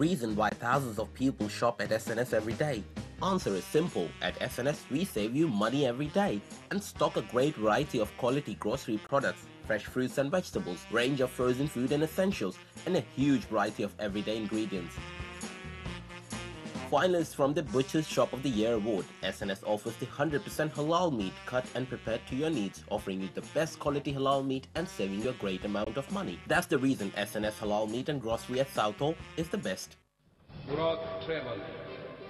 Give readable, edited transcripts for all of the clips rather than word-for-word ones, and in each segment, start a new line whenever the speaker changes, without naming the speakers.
Reason why thousands of people shop at SNS every day? Answer is simple. At SNS, we save you money every day and stock a great variety of quality grocery products, fresh fruits and vegetables, range of frozen food and essentials, and a huge variety of everyday ingredients. Finalists from the Butcher's Shop of the Year Award, SNS offers the 100% halal meat cut and prepared to your needs, offering you the best quality halal meat and saving you a great amount of money. That's the reason SNS Halal Meat and Grocery at Southall is the best.
Buraq Travel,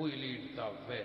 we lead the way.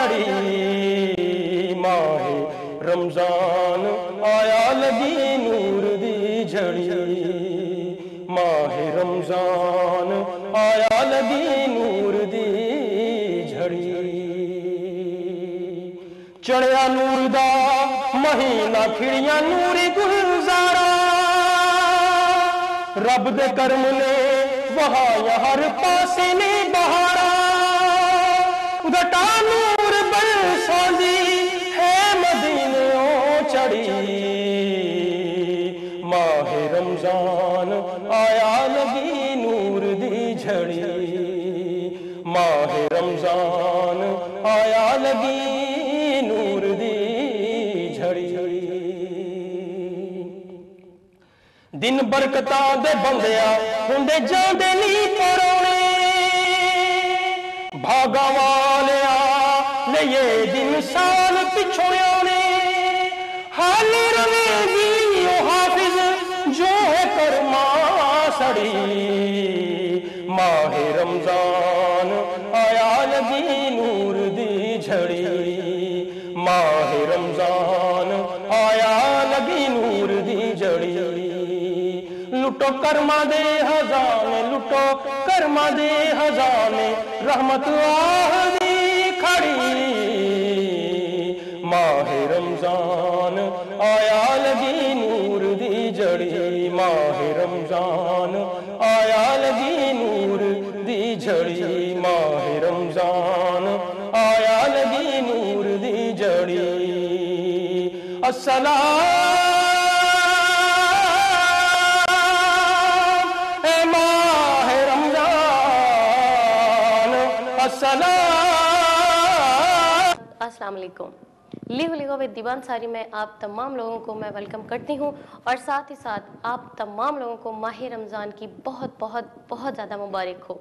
جڑی ماہ رمضان آیا لگی نور دی جھڑی ماہ رمضان آیا لگی نور دی جھڑی چڑھیا نور دا مہینہ کھڑیاں نوری گلزارا رب دے کرم نے وہایا ہر پاسے نے بہارا گٹا نور برساندی ہے مدینوں چڑھی ماہ رمضان آیا لگی نور دی جھڑی ماہ رمضان آیا لگی نور دی جھڑی دن برکتاں دے بندیا ہوندے جاندے نہیں پرونے بھاگا والیا لئے دن سال پچھوڑیاں نے حال روے دی او حافظ جو ہے کرما سڑی ماہ رمضان آیا لگی نور دی جھڑی ماہ رمضان آیا لگی نور دی جھڑی لٹو کرما دے ہزانے لٹو کرما دے ہزانے رحمت آہدی کھڑی ماہ رمضان آیا لگی نور دی جھڑی ماہ رمضان آیا لگی نور دی جھڑی ماہ رمضان آیا لگی نور دی جھڑی السلام اے ماہ رمضان
السلام علیکم۔ لیو لیگو ود دیوان ساری میں آپ تمام لوگوں کو میں ویلکم کرتی ہوں اور ساتھ ہی ساتھ آپ تمام لوگوں کو ماہ رمضان کی بہت بہت بہت زیادہ مبارک ہو۔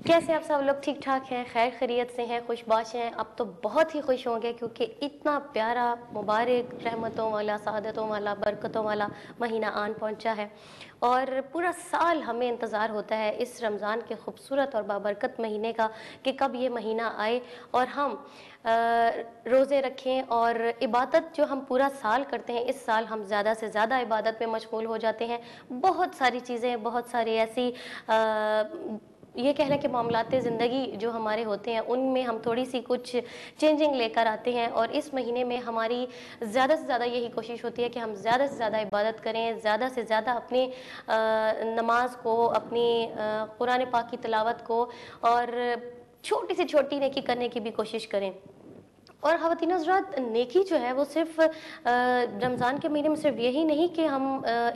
کیسے آپ سب لوگ ٹھیک ٹھاک ہیں، خیر خیریت سے ہیں، خوش باش ہیں؟ اب تو بہت ہی خوش ہوں گے کیونکہ اتنا پیارا مبارک رحمتوں والا سعادتوں والا برکتوں والا مہینہ آن پہنچا ہے اور پورا سال ہمیں انتظار ہوتا ہے اس رمضان کے خوبصورت اور بابرکت مہینے کا کہ کب یہ مہینہ آئے اور ہم روزے رکھیں اور عبادت جو ہم پورا سال کرتے ہیں اس سال ہم زیادہ سے زیادہ عبادت میں مشغول ہو جاتے ہیں۔ بہت ساری چیزیں، بہت ساری ایسی یہ کہہ لیں کہ معاملات زندگی جو ہمارے ہوتے ہیں ان میں ہم تھوڑی سی کچھ چینجنگ لے کر آتے ہیں اور اس مہینے میں ہماری زیادہ سے زیادہ یہی کوشش ہوتی ہے کہ ہم زیادہ سے زیادہ عبادت کریں، زیادہ سے زیادہ اپنی نماز کو، اپنی قرآن پاک کی تلاوت کو اور چھوٹی سے چھوٹی نیکی کرنے کی بھی کوشش کریں۔ اور خواتین حضرات، نیکی جو ہے وہ صرف رمضان کے مہینے میں صرف یہی نہیں کہ ہم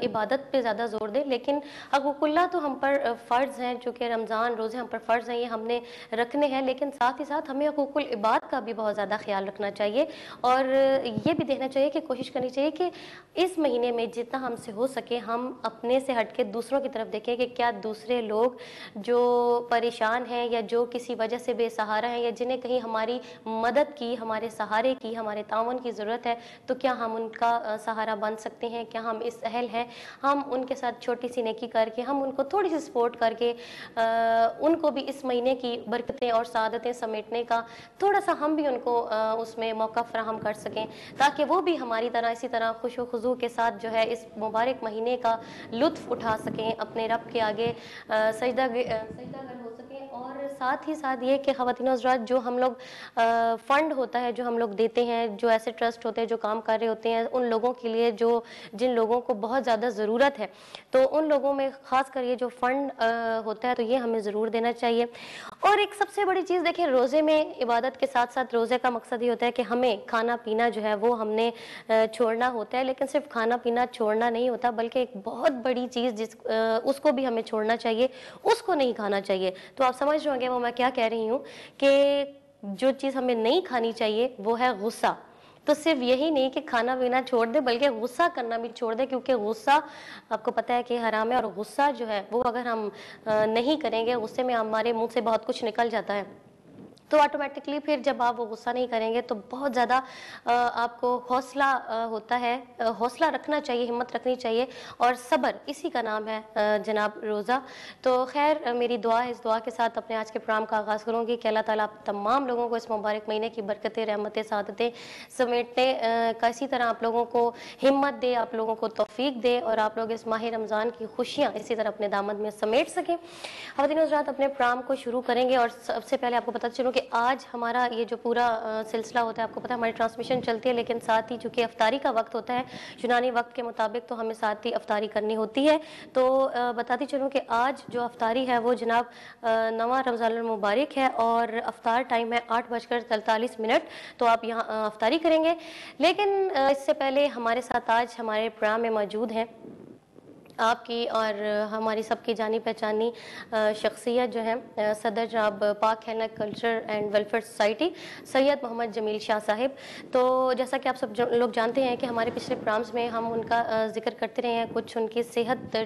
عبادت پہ زیادہ زور دیں، لیکن حقوق اللہ تو ہم پر فرض ہیں، چونکہ رمضان روزے ہم پر فرض ہیں، یہ ہم نے رکھنے ہیں، لیکن ساتھ ہی ساتھ ہمیں حقوق العباد کا بھی بہت زیادہ خیال رکھنا چاہیے اور یہ بھی دیکھنا چاہیے کہ کوشش کرنی چاہیے کہ اس مہینے میں جتنا ہم سے ہو سکے ہم اپنے سے ہٹ کے دوسروں کی طرف دیکھیں کہ کیا دوسرے لوگ جو پریشان ہیں یا جو کسی وجہ سے بے سہارا ہیں یا جنہیں کہیں ہماری مدد کی، ہمارے سہارے کی، ہمارے تعاون کی ضرورت ہے، تو کیا ہم ان کا سہارا بن سکتے ہیں؟ کیا ہم اس اہل ہیں؟ ہم ان کے ساتھ چھوٹی سی نیکی کر کے، ہم ان کو تھوڑی سی سپورٹ کر کے ان کو بھی اس مہینے کی برکتیں اور سعادتیں سمیٹنے کا تھوڑا سا ہم بھی ان کو اس میں موقع فراہم کر سکیں تاکہ وہ بھی ہماری طرح اسی طرح خوش و خضوع کے ساتھ جو ہے اس مبارک مہینے کا لطف اٹھا سکیں، اپنے رب کے آگے سجدہ گر ہو سکیں۔ اور ساتھ ہی ساتھ یہ کہ خواتین حضرات، جو ہم لوگ فنڈ ہوتا ہے جو ہم لوگ دیتے ہیں، جو ایسے ٹرسٹ ہوتے ہیں جو کام کر رہے ہوتے ہیں ان لوگوں کے لیے جن لوگوں کو بہت زیادہ ضرورت ہے، تو ان لوگوں میں خاص کر یہ جو فنڈ ہوتا ہے تو یہ ہمیں ضرور دینا چاہیے۔ اور ایک سب سے بڑی چیز دیکھیں، روزے میں عبادت کے ساتھ ساتھ روزے کا مقصد یہ ہوتا ہے کہ ہمیں کھانا پینا جو ہے وہ ہم نے چھوڑنا ہوتا ہے، لیکن صرف کھانا پینا چھوڑنا نہیں ہوتا بلکہ ایک بہت بڑی چیز اس کو بھی ہمیں چھوڑنا چاہیے، اس کو نہیں کھانا چاہیے۔ تو آپ سمجھ رہے ہوں گے وہ میں کیا کہہ رہی ہوں کہ جو چیز ہمیں نہیں کھانی چاہیے وہ ہے غصہ۔ تو صرف یہی نہیں کہ کھانا پینا چھوڑ دے بلکہ غصہ کرنا بھی چھوڑ دے، کیونکہ غصہ آپ کو پتہ ہے کہ حرام ہے اور غصہ جو ہے وہ اگر ہم نہیں کریں گے، غصے میں ہمارے منہ سے بہت کچھ نکل جاتا ہے۔
تو آٹومیٹکلی پھر جب آپ وہ غصہ نہیں کریں گے تو بہت زیادہ آپ کو حوصلہ ہوتا ہے، حوصلہ رکھنا چاہیے، ہمت رکھنی چاہیے، اور صبر اسی کا نام ہے جناب روزہ. تو خیر میری دعا ہے، اس دعا کے ساتھ اپنے آج کے پروگرام کا آغاز کروں گی کہ اللہ تعالیٰ آپ تمام لوگوں کو اس مبارک مہینے کی برکتیں، رحمتیں، سعادتیں سمیٹنے کا اسی طرح آپ لوگوں کو ہمت دے، آپ لوگوں کو توفیق دے، اور آپ لوگ اس ماہ رمضان کی خوشیاں اسی طرح اپنے دامن میں سمیٹ سکیں. خواتین حضرات اپنے پروگرام کو شروع کریں گے، اور سب سے پہلے آپ کو پتہ چلوں کہ آج ہمارا یہ جو پورا سلسلہ ہوتا ہے، آپ کو پتہ ہے ہماری ٹرانسمیشن چلتی ہے، لیکن ساتھ ہی چونکہ افطاری کا وقت ہوتا ہے یونانی وقت کے مطابق، تو ہمیں ساتھ ہی افطاری کرنی ہوتی ہے. تو بتاتی چلوں کہ آج جو افطاری ہے وہ جناب 9 رمضان المبارک ہے، اور افطار ٹائم ہے 8:43. تو آپ یہاں افطاری کریں گے. لیکن اس سے پہلے ہمارے ساتھ آج ہمارے پروگرام میں موجود ہیں آپ کی اور ہماری سب کی جانی پہچانی شخصیت جو ہے صدر جناب Pak healing culture and welfare society Syed Muhammad Jameel Shah sahab. تو جیسا کہ آپ سب لوگ جانتے ہیں کہ ہمارے پچھلے پروگرامز میں ہم ان کا ذکر کرتے رہے ہیں. کچھ ان کی صحت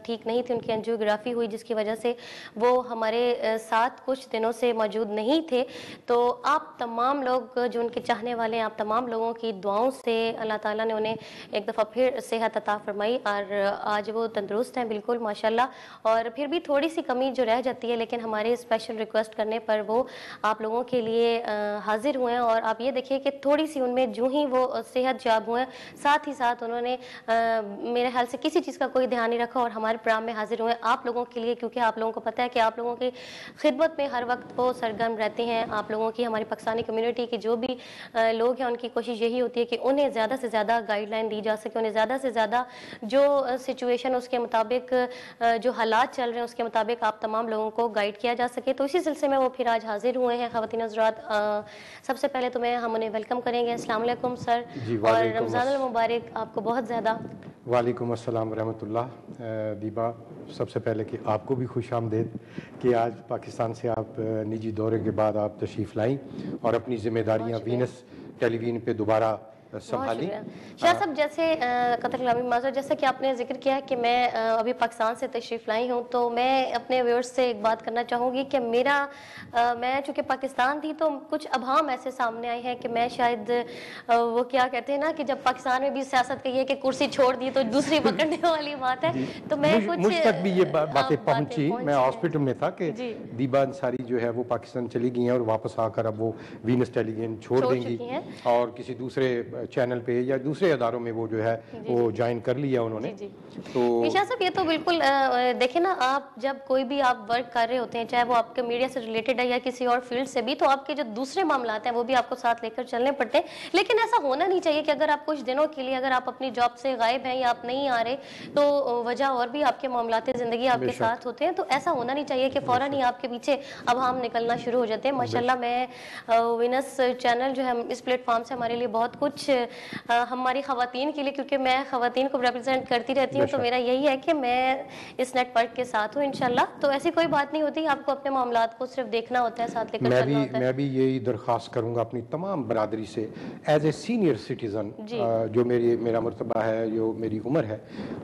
ٹھیک نہیں تھی، ان کی انجیوگرافی ہوئی جس کی وجہ سے وہ ہمارے ساتھ کچھ دنوں سے موجود نہیں تھے. تو آپ تمام لوگ جو ان کے چاہنے والے ہیں، آپ تمام لوگوں کی دعاؤں سے اللہ تعالیٰ نے انہیں ایک دفعہ پھر صحت عطا فرمائی، اور آج وہ تندرست ہیں بالکل ماشاءاللہ. اور پھر بھی تھوڑی سی کمی جو رہ جاتی ہے، لیکن ہمارے اسپیشل ریکویسٹ کرنے پر وہ آپ لوگوں کے لیے حاضر ہوئے ہیں. اور آپ یہ دیکھیے کہ تھوڑی سی ان میں جو ہی وہ صحت یاب ہوئے، ساتھ ہی ساتھ انہوں نے میرے خیال سے کسی چیز کا کوئی دھیان نہیں رکھا اور ہمارے پروگرام میں حاضر ہوئے آپ لوگوں کے لیے، کیونکہ آپ لوگوں کو پتہ ہے کہ آپ لوگوں کی خدمت میں ہر وقت وہ سرگرم رہتے ہیں. آپ لوگوں کی، ہماری پاکستانی کمیونٹی کے جو بھی لوگ ہیں، ان کی کوشش یہی ہوتی ہے کہ انہیں زیادہ سے زیادہ گائیڈ لائن دی جا سکے، انہیں زیادہ سے زیادہ جو سچویشن اس کے مطابق، جو حالات چل رہے ہیں اس کے مطابق آپ تمام لوگوں کو گائیڈ کیا جا سکے. تو اسی سلسلے میں وہ پھر آج حاضر ہوئے ہیں. خواتین حضرات سب سے پہلے تو ہم انہیں ویلکم کریں گے. السلام علیکم سر، اور رمضان المبارک آپ کو بہت زیادہ.
وعلیکم السلام ورحمۃ اللہ. دیبا، سب سے پہلے کہ آپ کو بھی خوش آمدید کہ آج پاکستان سے آپ نجی دورے کے بعد آپ تشریف لائیں اور اپنی ذمہ داریاں وینس ٹیلی ویژن پہ دوبارہ سنبھالی.
شاہ صاحب، جیسے قطر غلامی معذرت، جیسا کہ آپ نے ذکر کیا کہ میں ابھی پاکستان سے تشریف لائی ہوں، تو میں اپنے ویورز سے ایک بات کرنا چاہوں گی کہ میں چونکہ پاکستان تھی تو کچھ ابہام ایسے سامنے آئے ہیں کہ میں شاید وہ کیا کہتے ہیں نا کہ جب پاکستان میں بھی سیاست کہی ہے کہ کرسی چھوڑ دی تو دوسری پکڑنے والی بات ہے. تو میں
مجھ تک بھی یہ باتیں پہنچی. میں ہاسپٹل میں تھا کہ دیبا انصاری جو ہے وہ پاکستان چلی گئی ہیں اور واپس آ کر اب وہ وینس ٹیلی ویژن چھوڑ دیں گی اور کسی دوسرے چینل پہ یا دوسرے اداروں میں وہ جو ہے وہ جوائن کر لیا انہوں نے.
تو شاہ صاحب یہ تو بالکل دیکھیں نا، آپ جب کوئی بھی آپ ورک کر رہے ہوتے ہیں، چاہے وہ آپ کے میڈیا سے ریلیٹڈ ہے یا کسی اور فیلڈ سے بھی، تو آپ کے جو دوسرے معاملات ہیں وہ بھی آپ کو ساتھ لے کر چلنے پڑتے ہیں. لیکن ایسا ہونا نہیں چاہیے کہ اگر آپ کچھ دنوں کے لیے اگر آپ اپنی جاب سے غائب ہیں یا آپ نہیں آ رہے تو وجہ اور بھی آپ کے معاملات زندگی آپ کے ساتھ ہوتے ہیں. تو ایسا ہونا نہیں چاہیے کہ فوراً ہی آپ کے پیچھے اب ہم نکلنا شروع ہو جاتے ہیں. ماشاءاللہ میں وینس چینل جو ہے اس پلیٹ فارم سے ہمارے لیے بہت کچھ، ہماری خواتین کے لیے، کیونکہ میں خواتین کو ریپرزینٹ کرتی رہتی ہوں، تو میرا یہی ہے کہ میں اس نیٹ ورک کے ساتھ ہوں انشاءاللہ. تو ایسی کوئی بات نہیں ہوتی، آپ کو اپنے معاملات کو صرف دیکھنا ہوتا ہے، ساتھ لے کر چلنا ہوتا ہے.
میں بھی یہی درخواست کروں گا اپنی تمام برادری سے ایز اے سینئر سٹیزن، جو میرا مرتبہ ہے، جو میری عمر ہے،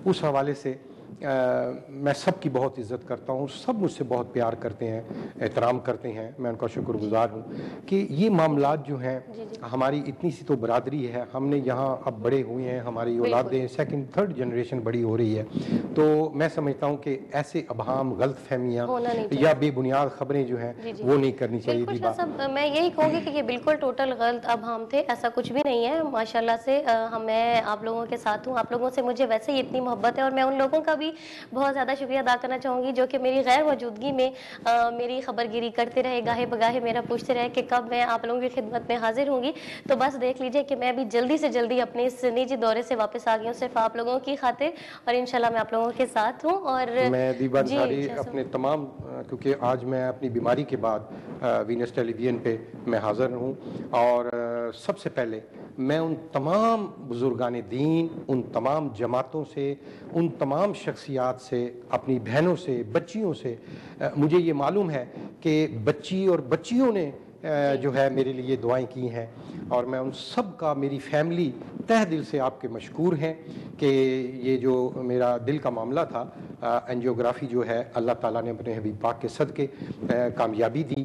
اس حوالے سے میں سب کی بہت عزت کرتا ہوں. سب مجھ سے بہت پیار کرتے ہیں، احترام کرتے ہیں. میں ان کا شکر گزار ہوں کہ یہ معاملات جو ہیں، ہماری اتنی سی تو برادری ہے، ہم نے یہاں اب بڑے ہوئے ہیں، ہماری اولادیں سیکنڈ تھرڈ جنریشن بڑی ہو رہی ہے. تو میں سمجھتا ہوں کہ ایسے ابہام، غلط فہمیاں یا بے بنیاد خبریں جو ہیں وہ نہیں کرنی چاہیے.
میں یہی کہوں گی کہ یہ بالکل ٹوٹل غلط ابہام تھے، ایسا کچھ بھی نہیں ہے. ماشاءاللہ سے میں آپ لوگوں کے ساتھ ہوں، آپ لوگوں سے مجھے ویسے ہی اتنی محبت ہے، اور میں ان لوگوں کا بھی بہت زیادہ شکریہ ادا کرنا چاہوں گی جو کہ میری غیر موجودگی میں میری خبر گیری کرتے رہے، گاہے بگاہے میرا پوچھتے رہے کہ کب میں آپ لوگوں کی خدمت میں حاضر ہوں گی. تو بس دیکھ لیجئے کہ میں بھی جلدی سے جلدی اپنے اس نجی دورے سے واپس آ گئی ہوں، صرف آپ لوگوں کی خاطر، اور انشاءاللہ میں آپ لوگوں کے ساتھ ہوں. اور
میں دیبا انصاری اپنے تمام، کیونکہ آج میں اپنی بیماری کے بعد وینس ٹیلی ویژن پہ میں حاضر ہوں، اور سب سے پہلے میں ان تمام بزرگان دین، ان تمام جماعتوں سے، ان تمام شخصیات سے، اپنی بہنوں سے، بچیوں سے، مجھے یہ معلوم ہے کہ بچی اور بچیوں نے جو ہے میرے لیے دعائیں کی ہیں، اور میں ان سب کا، میری فیملی تہ دل سے آپ کے مشکور ہیں کہ یہ جو میرا دل کا معاملہ تھا، انجیوگرافی جو ہے، اللہ تعالیٰ نے اپنے حبیب پاک کے صدقے کامیابی دی،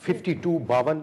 52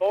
2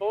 2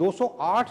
208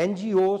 NGOs,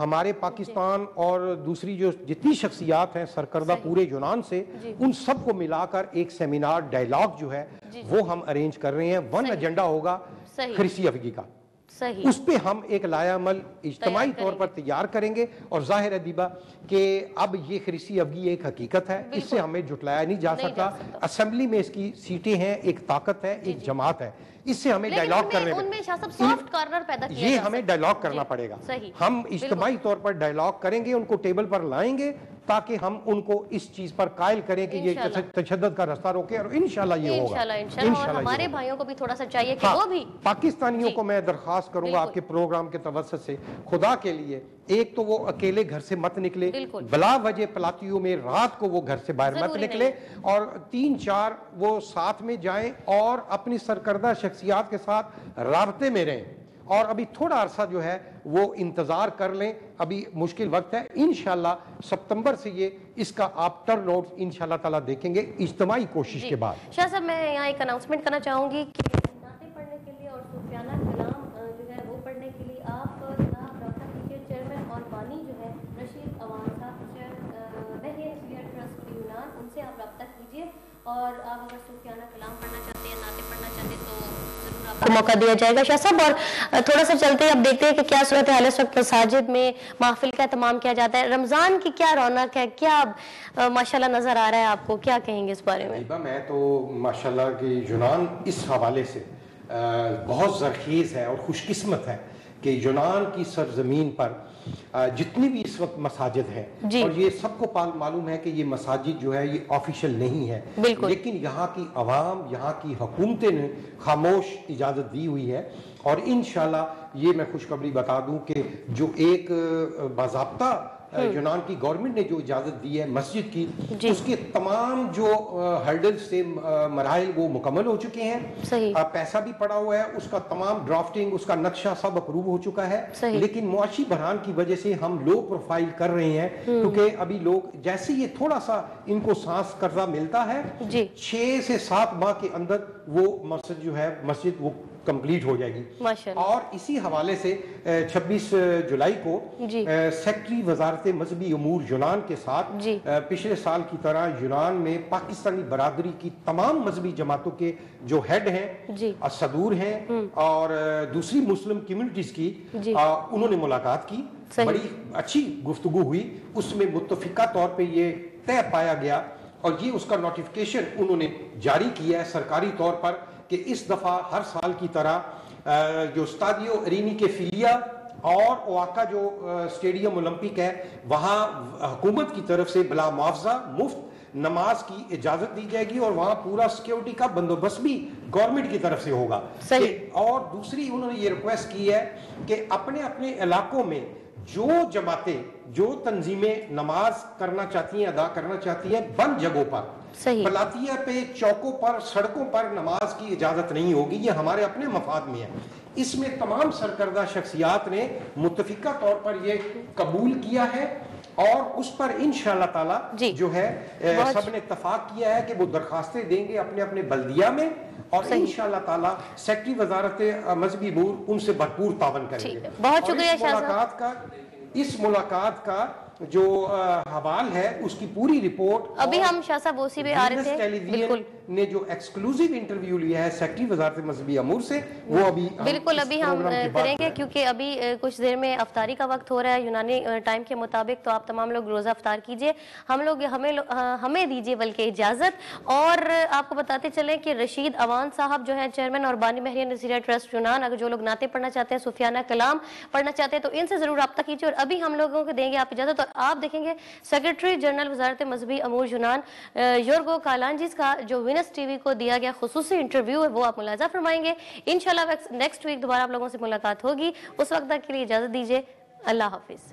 ہمارے پاکستان اور دوسری جو جتنی شخصیات ہیں سرکردہ پورے یونان سے ان سب کو ملا کر ایک سیمینار ڈائیلاگ جو ہے وہ ہم ارینج کر رہے ہیں. ون ایجنڈا ہوگا خرسی افگی کا, اس پہ ہم ایک لائحہ عمل اجتماعی طور پر تیار کریں گے. اور ظاہر ہے دیبا کہ اب یہ خرسی افگی ایک حقیقت ہے, اس سے ہمیں جھٹلایا نہیں جا سکتا. اسمبلی میں اس کی سیٹیں ہیں, ایک طاقت ہے, ایک جماعت ہے, اس سے ہمیں ڈائیلاگ کرنے یہ ہمیں ڈائیلاگ کرنا پڑے گا. ہم اجتماعی طور پر ڈائیلاگ کریں گے, ان کو ٹیبل پر لائیں گے تاکہ ہم ان کو اس چیز پر قائل کریں کہ یہ تشدد کا رستہ روکے, اور انشاءاللہ یہ ہوگا.
اور ہمارے بھائیوں کو بھی تھوڑا سا چاہیے کہ وہ بھی
پاکستانیوں کو میں درخواست کروں گا آپ کے پروگرام کے توسط سے, خدا کے لیے ایک تو وہ اکیلے گھر سے مت نکلے, بلا وجہ پلاتیوں میں رات کو وہ گھر سے باہر مت نکلے, اور 3-4 وہ ساتھ میں جائیں اور اپنی سرکردہ شخصیات کے ساتھ رابطے میں رہیں, اور ابھی تھوڑا عرصہ جو ہے وہ انتظار کر لیں. ابھی مشکل وقت ہے, انشاءاللہ ستمبر سے یہ اس کا آپ ٹرن آؤٹ انشاءاللہ تعالیٰ دیکھیں گے اجتماعی کوشش کے بعد.
شاہ صاحب میں یہاں ایک اناؤنسمنٹ کرنا چاہوں گی کہ نعتیں پڑھنے کے لیے اور صوفیانہ کلام جو ہے وہ پڑھنے کے لیے آپ جناب رابطہ کیجیے. چیئرمین اور بانی جو ہے رشید اوان صاحب, بحریہ ٹرسٹ یونان, ان سے آپ رابطہ کیجیے. اور آپ اگر صوفیانہ کلام پڑھنا چاہتے ہیں, نعتیں پڑھنا چاہتے ہیں تو ضرور آپ کو موقع دیا جائے گا. شاہ صاحب اور تھوڑا سا چلتے ہیں, اب دیکھتے ہیں کہ کیا صورتحال اس وقت مساجد میں محفل کا اہتمام کیا جاتا ہے. رمضان کی کیا رونق ہے, کیا ماشاءاللہ نظر آ رہا ہے آپ کو, کیا کہیں گے اس بارے میں؟
میں تو ماشاءاللہ کہ یونان اس حوالے سے بہت زرخیز ہے اور خوش قسمت ہے کہ یونان کی سرزمین پر جتنی بھی اس وقت مساجد ہیں, اور یہ سب کو معلوم ہے کہ یہ مساجد جو ہے یہ آفیشل نہیں ہے, لیکن یہاں کی عوام, یہاں کی حکومتیں نے خاموش اجازت دی ہوئی ہے. اور انشاءاللہ یہ میں خوشخبری بتا دوں کہ جو ایک باضابطہ یونان کی گورنمنٹ نے جو اجازت دی ہے مسجد کی, اس کے تمام جو ہرڈل سے مراحل وہ مکمل ہو چکے ہیں. پیسہ بھی پڑا ہوا ہے, اس کا تمام ڈرافٹنگ, اس کا نقشہ سب اپروو ہو چکا ہے. لیکن معاشی بحران کی وجہ سے ہم لو پروفائل کر رہے ہیں, کیونکہ ابھی لوگ جیسے یہ تھوڑا سا ان کو سانس قرضہ ملتا ہے, 6 سے 7 ماہ کے اندر وہ مسجد جو ہے مسجد وہ کمپلیٹ ہو جائے گی. اور اسی حوالے سے 26 جولائی کو سیکٹری وزارت مذہبی امور یونان کے ساتھ پچھلے سال کی طرح یونان میں پاکستانی برادری کی تمام مذہبی جماعتوں کے جو ہیڈ ہیں, صدور ہیں, اور دوسری مسلم کمیونٹیز کی, انہوں نے ملاقات کی. بڑی اچھی گفتگو ہوئی, اس میں متفقہ طور پہ یہ طے پایا گیا, اور یہ اس کا نوٹیفیکیشن انہوں نے جاری کیا ہے سرکاری طور پر کہ اس دفعہ ہر سال کی طرح جو اسٹاڈیو ارینی کے فیلیا اور اوآکا جو اسٹیڈیم اولمپک ہے وہاں حکومت کی طرف سے بلا معاوضہ مفت نماز کی اجازت دی جائے گی, اور وہاں پورا سیکیورٹی کا بندوبست بھی گورنمنٹ کی طرف سے ہوگا. اور دوسری انہوں نے یہ ریکویسٹ کی ہے کہ اپنے اپنے علاقوں میں جو جماعتیں, جو تنظیمیں نماز کرنا چاہتی ہیں, ادا کرنا چاہتی ہیں, بند جگہوں پر, پلاتیا پہ, چوکوں پر, سڑکوں پر نماز کی اجازت نہیں ہوگی. یہ ہمارے اپنے مفاد میں ہے. اس میں تمام سرکردہ شخصیات نے متفقہ طور پر یہ قبول کیا ہے, اور اس پر انشاءاللہ تعالی جو ہے سب نے اتفاق کیا ہے کہ وہ درخواستیں دیں گے اپنے اپنے بلدیہ میں, اور انشاءاللہ تعالی سیکٹری وزارت مذہبی امور ان سے بھرپور تعاون کریں گے.
بہت شکریہ شاہ صاحب.
اس ملاقات کا جو حوال ہے اس کی پوری رپورٹ
ابھی ہم شاہ صاحب اسی پہ آ رہے تھے, بالکل
نے جو ایکسکلوزیو انٹرویو لیا ہے سیکٹری وزارت مذہبی امور سے, وہ ابھی
بالکل ابھی ہم کریں گے, کیونکہ ابھی کچھ دیر میں افطاری کا وقت ہو رہا ہے یونانی ٹائم کے مطابق. تو آپ تمام لوگ روزہ افطار کیجئے, ہمیں دیجئے بلکہ اجازت. اور آپ کو بتاتے چلیں کہ رشید اوان صاحب جو ہیں چیئرمین اور بانی بحریہ نصیریہ ٹرسٹ یونان, اگر جو لوگ نعتیں پڑھنا چاہتے ہیں, صوفیانہ کلام پڑھنا چاہتے ہیں, تو ان سے ضرور رابطہ کیجئے. اور ابھی ہم لوگوں کو دیں گے آپ اجازت, اور آپ دیکھیں گے سیکرٹری جنرل وزارت مذہبی امور یونان یورگو کالانجیز کا جو وینس ٹی وی کو دیا گیا خصوصی انٹرویو ہے وہ آپ ملاحظہ فرمائیں گے. انشاءاللہ نیکسٹ ویک دوبارہ آپ لوگوں سے ملاقات ہوگی. اس وقت تک کے لیے اجازت دیجیے. اللہ حافظ.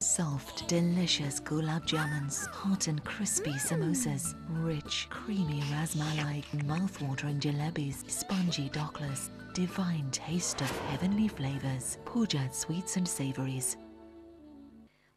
Soft, delicious gulab jamuns, hot and crispy samosas, rich, creamy rasmalai, mouth-watering jalebis, spongy doklas, divine taste of heavenly flavors, Pujat sweets and savories.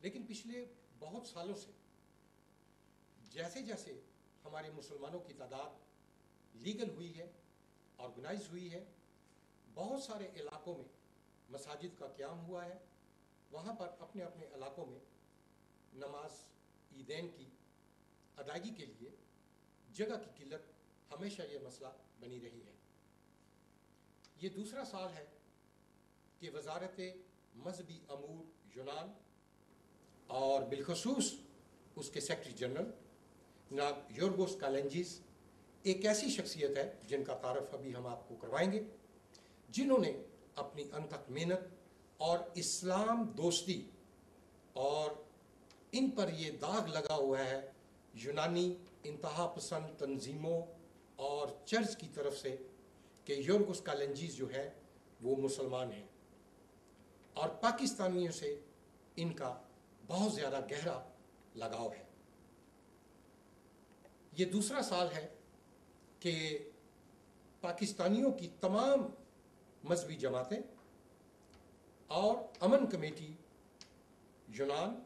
لیکن پچھلے بہت سالوں سے جیسے جیسے ہمارے مسلمانوں کی تعداد لیگل ہوئی ہے، آرگنائز ہوئی ہے، بہت سارے علاقوں میں مساجد کا قیام ہوا ہے، وہاں پر اپنے اپنے علاقوں میں نماز عیدین کی ادائیگی کے لیے جگہ کی قلت ہمیشہ یہ مسئلہ بنی رہی ہے۔ یہ دوسرا سال ہے کہ وزارت مذہبی امور یونان اور بالخصوص اس کے سیکرٹری جنرل جناب یورگوس کالنجیس ایک ایسی شخصیت ہے جن کا تعارف ابھی ہم آپ کو کروائیں گے، جنہوں نے اپنی انتھک محنت اور اسلام دوستی اور ان پر یہ داغ لگا ہوا ہے یونانی انتہا پسند تنظیموں اور چرچ کی طرف سے کہ یورگوس کالنجیس جو ہے وہ مسلمان ہیں، اور پاکستانیوں سے ان کا بہت زیادہ گہرا لگاؤ ہے۔ یہ دوسرا سال ہے کہ پاکستانیوں کی تمام مذہبی جماعتیں اور امن کمیٹی یونان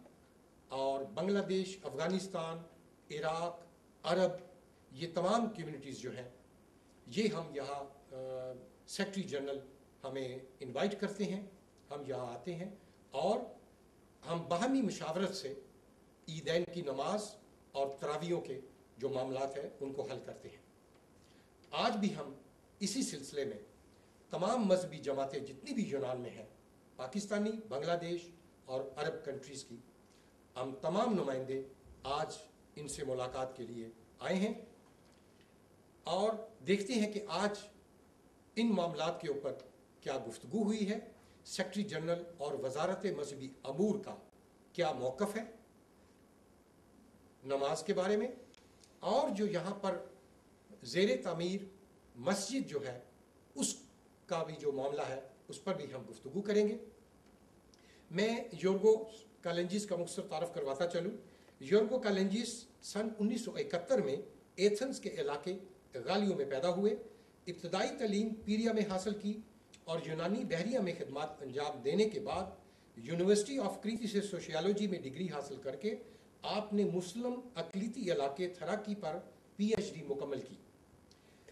اور بنگلہ دیش، افغانستان، عراق، عرب، یہ تمام کمیونٹیز جو ہیں یہ ہم یہاں سیکرٹری جنرل ہمیں انوائٹ کرتے ہیں، ہم یہاں آتے ہیں اور ہم باہمی مشاورت سے عیدین کی نماز اور تراویحوں کے جو معاملات ہیں ان کو حل کرتے ہیں۔ آج بھی ہم اسی سلسلے میں تمام مذہبی جماعتیں جتنی بھی یونان میں ہیں، پاکستانی، بنگلہ دیش اور عرب کنٹریز کی، ہم تمام نمائندے آج ان سے ملاقات کے لیے آئے ہیں اور دیکھتے ہیں کہ آج ان معاملات کے اوپر کیا گفتگو ہوئی ہے، سیکرٹری جنرل اور وزارت مذہبی امور کا کیا موقف ہے نماز کے بارے میں، اور جو یہاں پر زیر تعمیر مسجد جو ہے اس کا بھی جو معاملہ ہے اس پر بھی ہم گفتگو کریں گے۔ میں یورگو کالنجیس کا مختصر تعارف کرواتا چلوں۔ یورگو کالنجیس سن 1971 میں ایتھنز کے علاقے غالیوں میں پیدا ہوئے، ابتدائی تعلیم پیریا میں حاصل کی اور یونانی بحریہ میں خدمات انجام دینے کے بعد یونیورسٹی آف کریتی سے سوشیالوجی میں ڈگری حاصل کر کے آپ نے مسلم اقلیتی علاقے تھراکی پر پی ایچ ڈی مکمل کی۔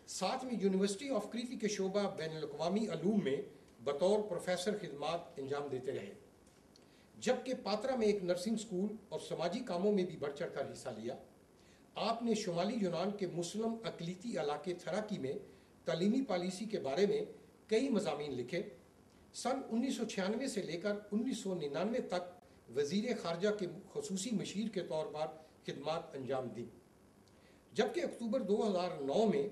ساتھ میں یونیورسٹی آف کریتی کے شعبہ بین الاقوامی علوم میں بطور پروفیسر خدمات انجام دیتے رہے، جبکہ پاترا میں ایک نرسنگ سکول اور سماجی کاموں میں بھی بڑھ چڑھ کر حصہ لیا۔ آپ نے شمالی یونان کے مسلم اقلیتی علاقے تھراکی میں تعلیمی پالیسی کے بارے میں کئی مضامین لکھے۔ سن 1996 سے لے کر 1999 تک وزیر خارجہ کے خصوصی مشیر کے طور پر خدمات انجام دی، جبکہ اکتوبر 2009 میں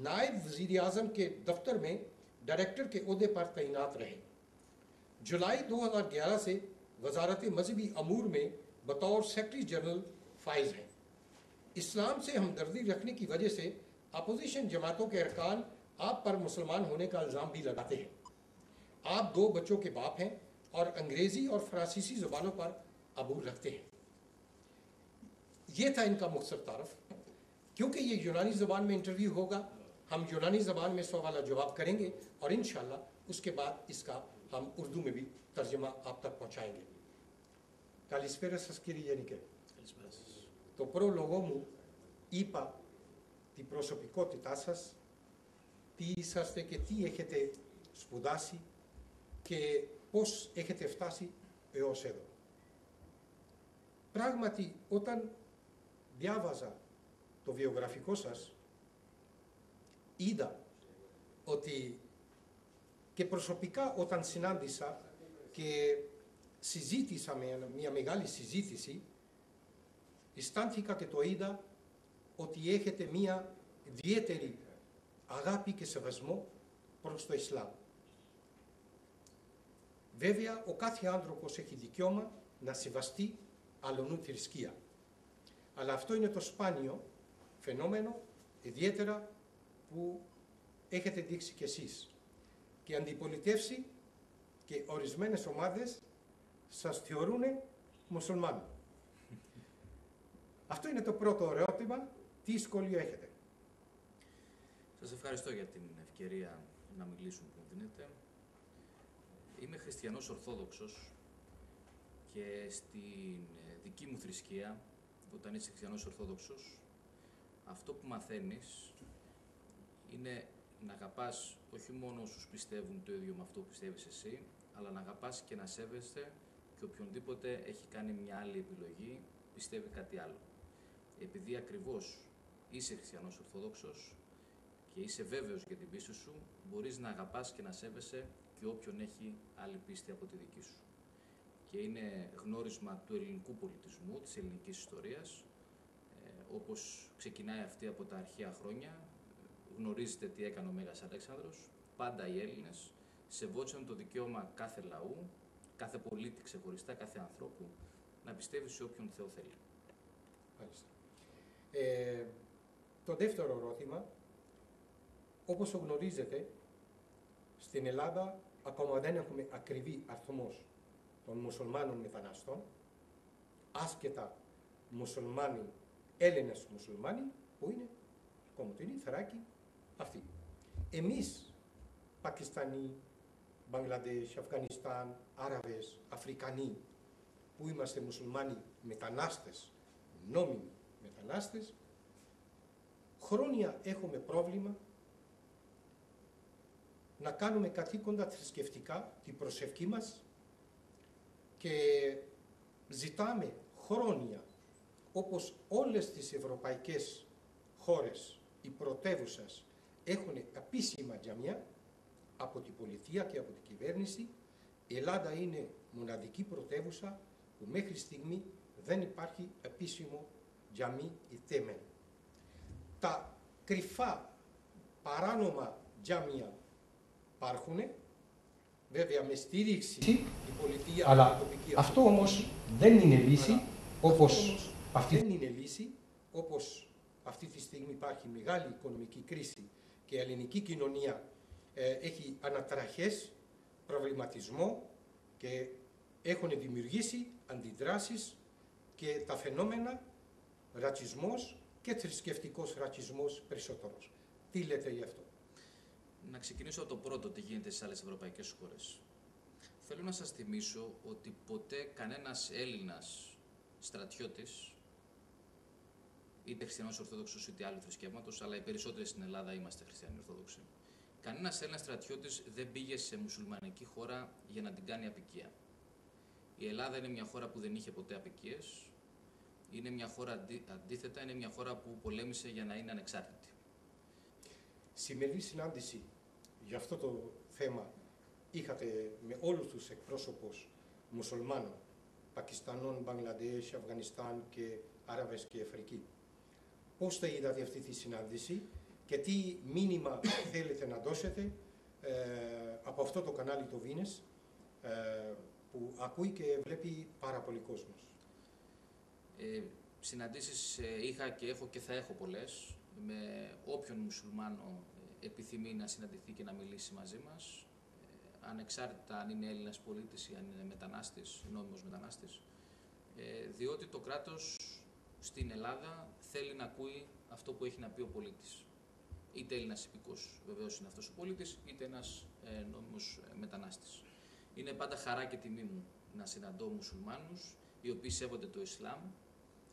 نائب وزیر اعظم کے دفتر میں ڈائریکٹر کے عہدے پر تعینات رہے۔ جولائی 2011 سے وزارت مذہبی امور میں بطور سیکرٹری جنرل فائز ہیں۔ اسلام سے ہمدردی رکھنے کی وجہ سے اپوزیشن جماعتوں کے ارکان آپ پر مسلمان ہونے کا الزام بھی لگاتے ہیں۔ آپ 2 بچوں کے باپ ہیں اور انگریزی اور فرانسیسی زبانوں پر عبور رکھتے ہیں۔ یہ تھا ان کا مختصر تعارف۔ کیونکہ یہ یونانی زبان میں انٹرویو ہوگا، ہم یونانی زبان میں سوال جواب کریں گے اور انشاءاللہ اس کے بعد اس کا ہم اردو میں بھی ترجمہ آپ تک پہنچائیں گے۔ Καλησπέρα σας κύριε Γενικέ. Το πρόλογο μου είπα την προσωπικότητά σας, τι είσαστε και τι έχετε σπουδάσει και πώς έχετε φτάσει έως εδώ. Πράγματι, όταν διάβαζα το βιογραφικό σας, είδα ότι και προσωπικά όταν συνάντησα και συζήτησα με μια μεγάλη συζήτηση, αισθάνθηκα και το είδα ότι έχετε μια ιδιαίτερη αγάπη και σεβασμό προς το Ισλάμ. Βέβαια, ο κάθε άνθρωπος έχει δικαίωμα να σεβαστεί αλλονού θρησκεία. Αλλά αυτό είναι το σπάνιο φαινόμενο, ιδιαίτερα που έχετε δείξει κι εσείς. Και αντιπολιτεύσει και ορισμένες ομάδες σας θεωρούν μουσουλμάνοι. Αυτό είναι το πρώτο ερώτημα. Τι σχόλιο έχετε?
Σας ευχαριστώ για την ευκαιρία να μιλήσω που μου δίνετε. Είμαι χριστιανός Ορθόδοξος Και στην δική μου θρησκεία, όταν είσαι χριστιανός Ορθόδοξος, αυτό που μαθαίνεις είναι να αγαπάς όχι μόνο όσους πιστεύουν το ίδιο με αυτό που πιστεύεις εσύ, αλλά να αγαπάς και να σέβεσαι και οποιονδήποτε έχει κάνει μια άλλη επιλογή, πιστεύει κάτι άλλο. Επειδή ακριβώς είσαι χριστιανός Ορθόδοξος και είσαι βέβαιος για την πίστη σου, μπορείς να αγαπάς και να σέβεσαι και όποιον έχει άλλη πίστη από τη δική σου. Και είναι γνώρισμα του ελληνικού πολιτισμού, της ελληνικής ιστορίας, όπως ξεκινάει αυτή από τα αρχαία χρόνια. Γνωρίζετε τι έκανε ο Μέγας Αλέξανδρος. Πάντα οι Έλληνες σεβόντουσαν το δικαίωμα κάθε λαού, κάθε πολίτη ξεχωριστά, κάθε ανθρώπου, να πιστεύει σε όποιον Θεό θέλει.
Μάλιστα. Το δεύτερο ερώτημα, όπως γνωρίζετε, στην Ελλάδα ακόμα δεν έχουμε ακριβή αριθμός των μουσουλμάνων μεταναστών, άσχετα μουσουλμάνοι, Έλληνες μουσουλμάνοι, που είναι Κομοτηνοί, Θράκοι, αυτοί. Εμείς, Πακιστανοί, Μπαγκλαντές, Αφγανιστάν, Άραβες, Αφρικανοί, που είμαστε μουσουλμάνοι μετανάστες, νόμιμοι μετανάστες, χρόνια έχουμε πρόβλημα να κάνουμε καθήκοντα θρησκευτικά, την προσευχή μας, και ζητάμε χρόνια, όπως όλες τις ευρωπαϊκές χώρες, οι πρωτεύουσες έχουν επίσημα τζαμιά από την πολιτεία και από την κυβέρνηση. Η Ελλάδα είναι μοναδική πρωτεύουσα που μέχρι στιγμή δεν υπάρχει επίσημο τζαμί ή θέμεν. Τα κρυφά παράνομα τζάμια υπάρχουν, βέβαια με στήριξη η πολιτεία, αλλά αυτό όμως δεν είναι λύση, όπως αυτή τη στιγμή υπάρχει μεγάλη οικονομική κρίση και η ελληνική κοινωνία έχει αναταραχές, προβληματισμό και έχουν δημιουργήσει αντιδράσεις και τα φαινόμενα ρατσισμός και θρησκευτικός ρατσισμός περισσότερος. Τι λέτε γι' αυτό?
Να ξεκινήσω από το πρώτο, τι γίνεται στις άλλες ευρωπαϊκές χώρες. Θέλω να σας θυμίσω ότι ποτέ κανένας Έλληνας στρατιώτης, είτε χριστιανός Ορθόδοξος είτε άλλου θρησκεύματος, αλλά οι περισσότεροι στην Ελλάδα είμαστε χριστιανοί Ορθόδοξοι, κανένας Έλληνας στρατιώτης δεν πήγε σε μουσουλμανική χώρα για να την κάνει απικία. Η Ελλάδα είναι μια χώρα που δεν είχε ποτέ απικίες. Είναι μια χώρα, αντίθετα, είναι μια χώρα που πολέμησε για να είναι ανεξάρτητη.
Σημερινή συνάντηση για αυτό το θέμα είχατε με όλους τους εκπρόσωπους μουσουλμάνων, Πακιστανών, Μπαγκλαντές, Αφγανιστάν και Άραβες και Αφρική. Πώς θα είδατε αυτή τη συνάντηση και τι μήνυμα θέλετε να δώσετε από αυτό το κανάλι το Βίνες, που ακούει και βλέπει πάρα πολύ κόσμος?
Συναντήσεις είχα και έχω και θα έχω πολλές με όποιον μουσουλμάνο επιθυμεί να συναντηθεί και να μιλήσει μαζί μας, ανεξάρτητα αν είναι Έλληνας πολίτης ή αν είναι μετανάστης, νόμιμος μετανάστης, διότι το κράτος στην Ελλάδα θέλει να ακούει αυτό που έχει να πει ο πολίτης. Είτε Έλληνας υπηκός, βεβαίως είναι αυτός ο πολίτης, είτε ένας νόμιμος μετανάστης. Είναι πάντα χαρά και τιμή μου να συναντώ μουσουλμάνους οι οποίοι σέβονται το Ισλάμ,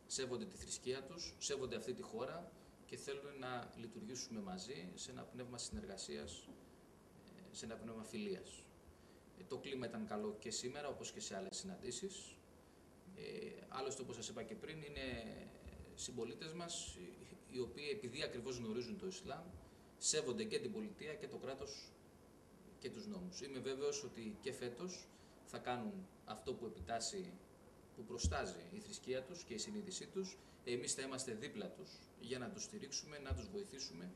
σέβονται τη θρησκεία τους, σέβονται αυτή τη χώρα και θέλουν να λειτουργήσουμε μαζί σε ένα πνεύμα συνεργασίας, σε ένα πνεύμα φιλίας. Το κλίμα ήταν καλό και σήμερα, όπως και σε άλλες συναντήσεις. Άλλωστε, όπως σας είπα και πριν, είναι συμπολίτες μας, οι οποίοι επειδή ακριβώς γνωρίζουν το Ισλάμ, σέβονται και την πολιτεία και το κράτος και τους νόμους. Είμαι βέβαιος ότι και φέτος θα κάνουν αυτό που επιτάσσει, που προστάζει η θρησκεία τους και η συνείδησή τους. Εμείς θα είμαστε δίπλα τους για να τους στηρίξουμε, να τους βοηθήσουμε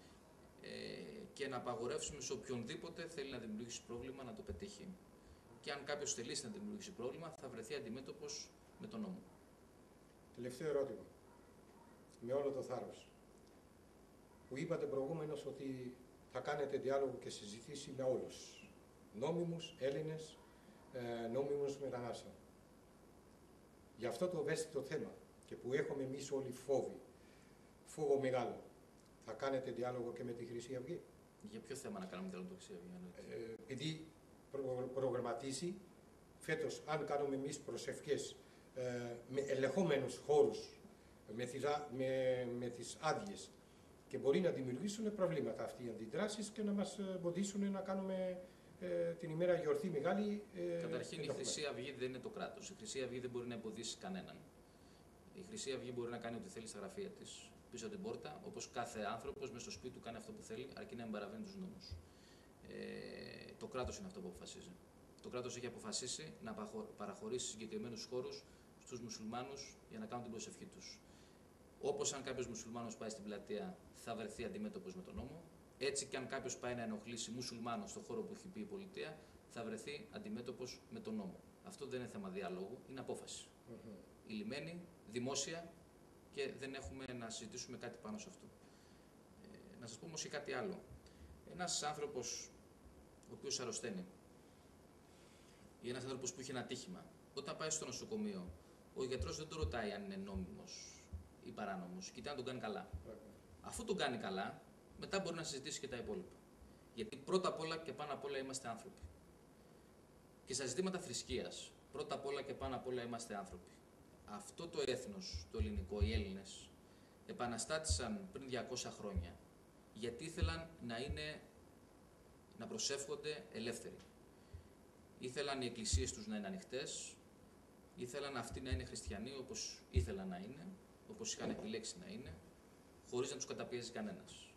και να απαγορεύσουμε σε οποιονδήποτε θέλει να δημιουργήσει πρόβλημα να το πετύχει. Και αν κάποιος θελήσει να δημιουργήσει πρόβλημα, θα βρεθεί αντιμέτωπος με τον νόμο.
Τελευταίο ερώτημα. Με όλο το θάρρος. Που είπατε προηγούμενος ότι θα κάνετε διάλογο και συζητήσει με όλους. Νόμιμους Έλληνες, νόμιμους μετανάστες. Για αυτό το ευαίσθητο θέμα και που έχουμε εμείς όλοι φόβο μεγάλο, θα κάνετε διάλογο και με τη Χρυσή Αυγή?
Για ποιο θέμα να κάνουμε διάλογο με τη Χρυσή Αυγή?
Επειδή προγραμματίσει φέτος, αν κάνουμε εμείς προσευχές με ελεγχόμενους χώρους, με τις άδειες, και μπορεί να δημιουργήσουν προβλήματα αυτοί οι αντιδράσεις και να μας εμποδίσουν να κάνουμε την ημέρα γιορτή μεγάλη.
Καταρχήν, η Χρυσή Αυγή δεν είναι το κράτος. Η Χρυσή Αυγή δεν μπορεί να εμποδίσει κανέναν. Η Χρυσή Αυγή μπορεί να κάνει ό,τι θέλει στα γραφεία της, πίσω από την πόρτα, όπως κάθε άνθρωπος μέσα στο σπίτι του κάνει αυτό που θέλει, αρκεί να μην παραβαίνει τους νόμους. Το κράτος είναι αυτό που αποφασίζει. Το κράτος έχει αποφασίσει να παραχωρήσει συγκεκριμένους χώρους στους μουσουλμάνους για να κάνουν την προσευχή τους. Όπως αν κάποιος μουσουλμάνος πάει στην πλατεία, θα βρεθεί αντιμέτωπος με τον νόμο. Έτσι και αν κάποιος πάει να ενοχλήσει μουσουλμάνο στον χώρο που έχει πει η πολιτεία, θα βρεθεί αντιμέτωπος με τον νόμο. Αυτό δεν είναι θέμα διαλόγου, είναι απόφαση. Ηλυμένη, δημόσια, και δεν έχουμε να συζητήσουμε κάτι πάνω σε αυτό. Να σας πω όμως και κάτι άλλο. Ένας άνθρωπος ο οποίος αρρωσταίνει ή ένας άνθρωπος που έχει ένα ατύχημα, όταν πάει στο νοσοκομείο, ο γιατρός δεν τον ρωτάει αν είναι νόμιμος ή παράνομος, κοιτάει να τον κάνει καλά. Αφού τον κάνει καλά, μετά μπορεί να συζητήσει και τα υπόλοιπα. Γιατί πρώτα απ' όλα και πάνω απ' όλα είμαστε άνθρωποι. Και στα ζητήματα θρησκείας, πρώτα απ' όλα και πάνω απ' όλα είμαστε άνθρωποι. Αυτό το έθνος, το ελληνικό, οι Έλληνες, επαναστάτησαν πριν 200 χρόνια, γιατί ήθελαν να προσεύχονται ελεύθεροι. Ήθελαν οι εκκλησίες τους να είναι ανοιχτές, ήθελαν αυτοί να είναι χριστιανοί όπως ήθελαν να είναι, όπως είχαν επιλέξει να είναι, χωρίς να τους καταπιέζει κανένας.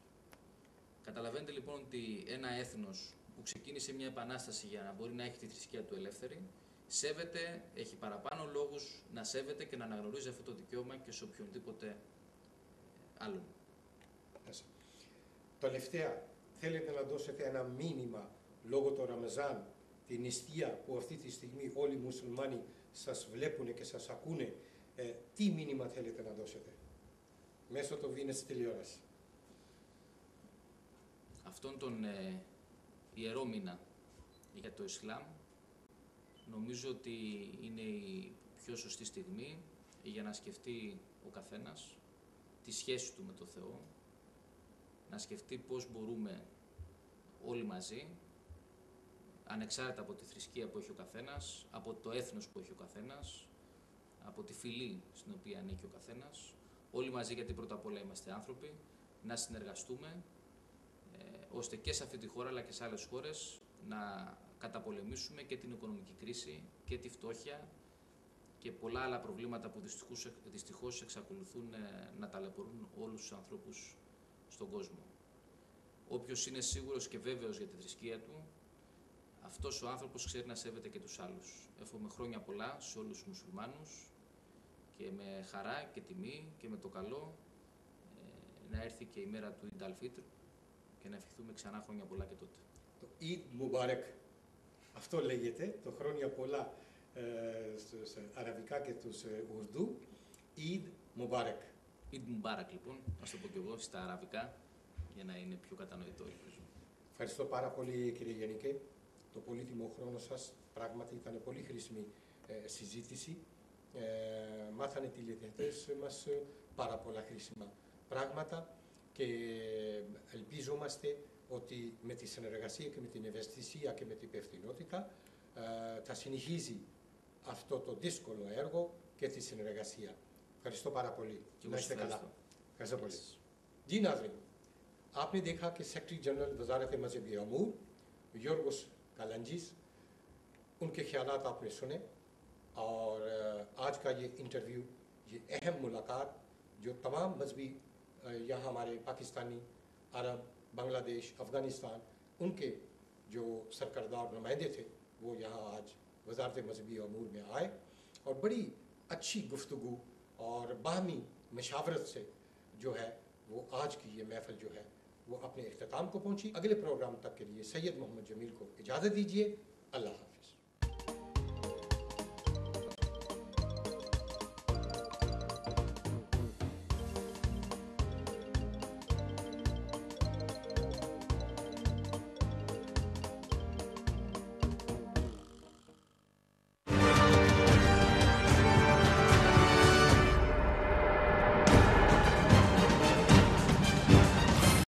Καταλαβαίνετε λοιπόν ότι ένα έθνος που ξεκίνησε μια επανάσταση για να μπορεί να έχει τη θρησκεία του ελεύθερη, σέβεται, έχει παραπάνω λόγους να σέβεται και να αναγνωρίζει αυτό το δικαίωμα και σε οποιονδήποτε άλλον.
Τελευταία, θέλετε να δώσετε ένα μήνυμα λόγω του Ραμαζάν, την νηστεία που αυτή τη στιγμή όλοι οι μουσουλμάνοι σας βλέπουν και σας ακούνε, τι μήνυμα θέλετε να δώσετε μέσω του Venus τηλεόραση?
Αυτόν τον ιερό μήνα για το Ισλάμ νομίζω ότι είναι η πιο σωστή στιγμή για να σκεφτεί ο καθένας τη σχέση του με το Θεό, να σκεφτεί πώς μπορούμε όλοι μαζί, ανεξάρτητα από τη θρησκεία που έχει ο καθένας, από το έθνος που έχει ο καθένας, από τη φυλή στην οποία ανήκει ο καθένας, όλοι μαζί, γιατί πρώτα απ' όλα είμαστε άνθρωποι, να συνεργαστούμε, ώστε και σε αυτή τη χώρα αλλά και σε άλλες χώρες να καταπολεμήσουμε και την οικονομική κρίση και τη φτώχεια και πολλά άλλα προβλήματα που δυστυχώς εξακολουθούν να ταλαιπωρούν όλους τους ανθρώπους στον κόσμο. Όποιος είναι σίγουρος και βέβαιος για τη θρησκεία του, αυτός ο άνθρωπος ξέρει να σέβεται και τους άλλους. Εύχομαι χρόνια πολλά σε όλους τους μουσουλμάνους και με χαρά και τιμή και με το καλό να έρθει και η μέρα του Eid al-Fitr και να ευχηθούμε ξανά χρόνια πολλά και τότε.
Το Eid Mubarak, αυτό λέγεται, το χρόνια πολλά στους αραβικά και τους ουρδού, Eid Mubarak.
Eid Mubarak λοιπόν, να το πω και εγώ στα αραβικά, για να είναι πιο κατανοητό, ελπίζω.
Ευχαριστώ πάρα πολύ κύριε Γενικέ. Το πολύτιμο χρόνο σας, πράγματι ήταν πολύ χρήσιμη συζήτηση. Μάθανε οι τηλεθεατές μας πάρα πολλά χρήσιμα πράγματα και ελπίζομαστε ότι με τη συνεργασία και με την ευαισθησία και με την υπευθυνότητα θα συνεχίζει αυτό το δύσκολο έργο και τη συνεργασία. Ευχαριστώ πάρα πολύ. Να είστε καλά. Ευχαριστώ πολύ. جی ناظرین، آپ نے دیکھا کہ سیکرٹری جنرل وزارت مذہبی امور یورگوس کالنجیز، ان کے خیالات آپ نے سنے، اور آج کا یہ انٹرویو، یہ اہم ملاقات جو تمام مذہبی یہاں ہمارے پاکستانی، عرب، بنگلہ دیش، افغانستان، ان کے جو سرکردہ نمائندے تھے وہ یہاں آج وزارت مذہبی امور میں آئے اور بڑی اچھی گفتگو اور باہمی مشاورت سے جو ہے وہ آج کی یہ محفل جو ہے وہ اپنے اختتام کو پہنچی. اگلے پروگرام تک کے لیے سید محمد جمیل کو اجازت دیجیے. اللہ حافظ.